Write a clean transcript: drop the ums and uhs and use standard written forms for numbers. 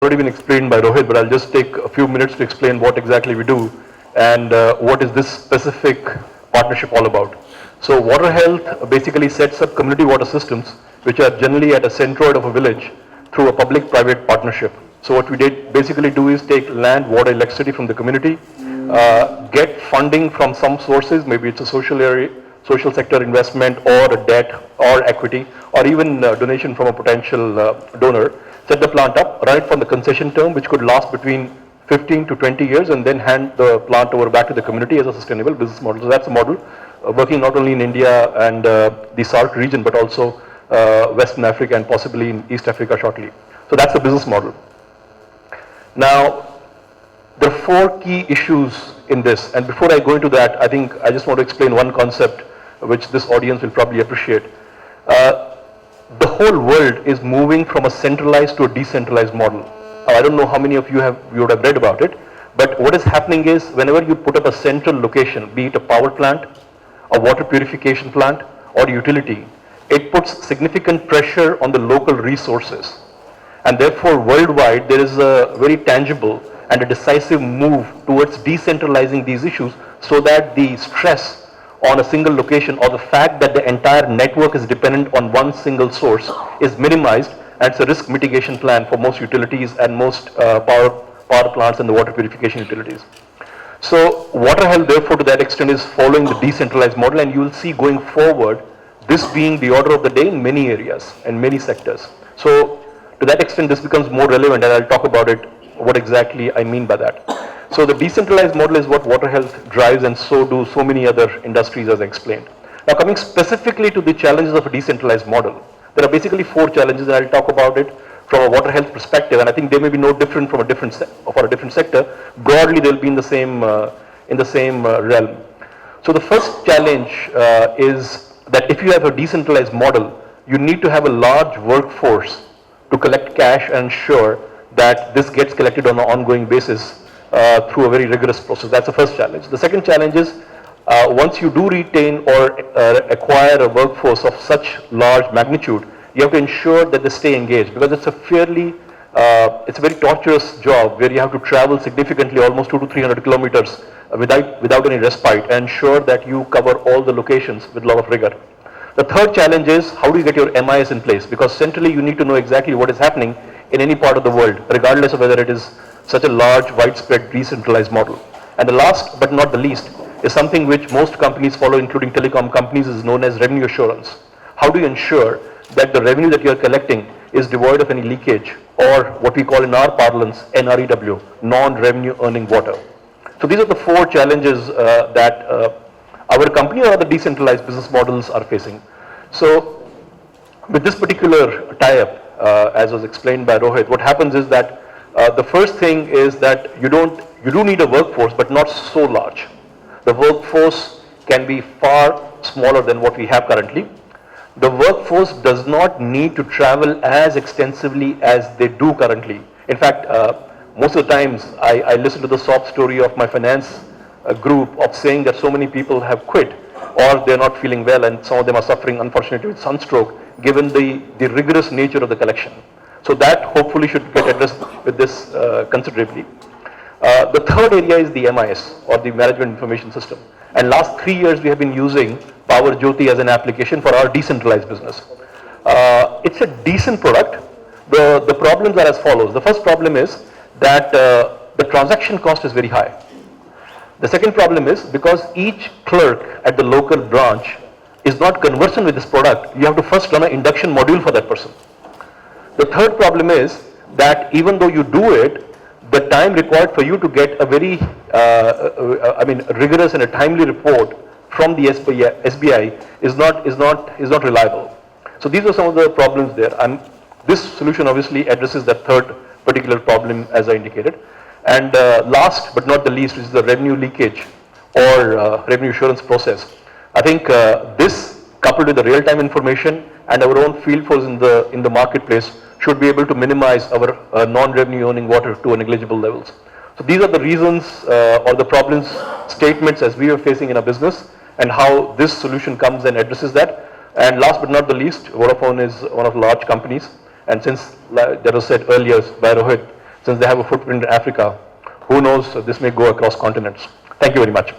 already been explained by Rohit, but I'll just take a few minutes to explain what exactly we do and what is this specific partnership all about. So Water Health basically sets up community water systems which are generally at a centroid of a village through a public-private partnership. So what we basically do is take land, water, electricity from the community, get funding from some sources, maybe it's a social sector investment or a debt or equity or even donation from a potential donor, set the plant up, run it from the concession term which could last between 15 to 20 years and then hand the plant over back to the community as a sustainable business model. So that's a model working not only in India and the SAARC region but also Western Africa and possibly in East Africa shortly. So that's the business model. Now, there are four key issues in this, and before I go into that, I think I just want to explain one concept which this audience will probably appreciate. The whole world is moving from a centralized to a decentralized model. I don't know how many of you would have read about it, but what is happening is whenever you put up a central location, be it a power plant, a water purification plant, or utility, it puts significant pressure on the local resources. And therefore, worldwide, there is a very tangible and a decisive move towards decentralizing these issues so that the stress on a single location or the fact that the entire network is dependent on one single source is minimized, and it's a risk mitigation plan for most utilities and most power plants and the water purification utilities. So Water Health, therefore, to that extent is following the decentralized model, and you will see going forward this being the order of the day in many areas and many sectors. So to that extent, this becomes more relevant, and I'll talk about it, what exactly I mean by that. So the decentralized model is what Water Health drives, and so do so many other industries, as I explained. Now, coming specifically to the challenges of a decentralized model, there are basically four challenges, and I'll talk about it from a Water Health perspective, and I think they may be no different from a different sector. Broadly, they'll be in the same realm. So the first challenge is that if you have a decentralized model, you need to have a large workforce to collect cash and ensure that this gets collected on an ongoing basis through a very rigorous process. That's the first challenge. The second challenge is once you do retain or acquire a workforce of such large magnitude, you have to ensure that they stay engaged, because it's a very torturous job where you have to travel significantly, almost 200 to 300 kilometers without any respite, and ensure that you cover all the locations with a lot of rigor. The third challenge is how do you get your MIS in place, because centrally you need to know exactly what is happening in any part of the world, regardless of whether it is such a large, widespread, decentralized model. And the last but not the least is something which most companies follow, including telecom companies, is known as revenue assurance. How do you ensure that the revenue that you are collecting is devoid of any leakage, or what we call in our parlance NREW, non-revenue earning water. So these are the four challenges that our company or other decentralized business models are facing. So with this particular tie-up, as was explained by Rohit, what happens is that the first thing is that you do need a workforce, but not so large. The workforce can be far smaller than what we have currently. The workforce does not need to travel as extensively as they do currently. In fact, most of the times I listen to the sob story of my finance group of saying that so many people have quit or they're not feeling well, and some of them are suffering, unfortunately, with sunstroke, given the rigorous nature of the collection. So that hopefully should get addressed with this considerably. The third area is the MIS, or the Management Information System. And last 3 years we have been using Power Jyoti as an application for our decentralized business. It's a decent product. The problems are as follows. The first problem is that the transaction cost is very high. The second problem is because each clerk at the local branch is not conversant with this product, you have to first run an induction module for that person. The third problem is that even though you do it, the time required for you to get a very rigorous and a timely report from the SBI is not reliable. So these are some of the problems there. This solution obviously addresses that third particular problem, as I indicated. And last but not the least is the revenue leakage or revenue assurance process. I think this, coupled with the real-time information and our own field force in the marketplace, should be able to minimize our non-revenue earning water to negligible levels. So these are the reasons or the problems statements as we are facing in our business, and how this solution comes and addresses that. And last but not the least, Vodafone is one of the large companies, and since that was said earlier by Rohit, since they have a footprint in Africa, who knows, this may go across continents. Thank you very much.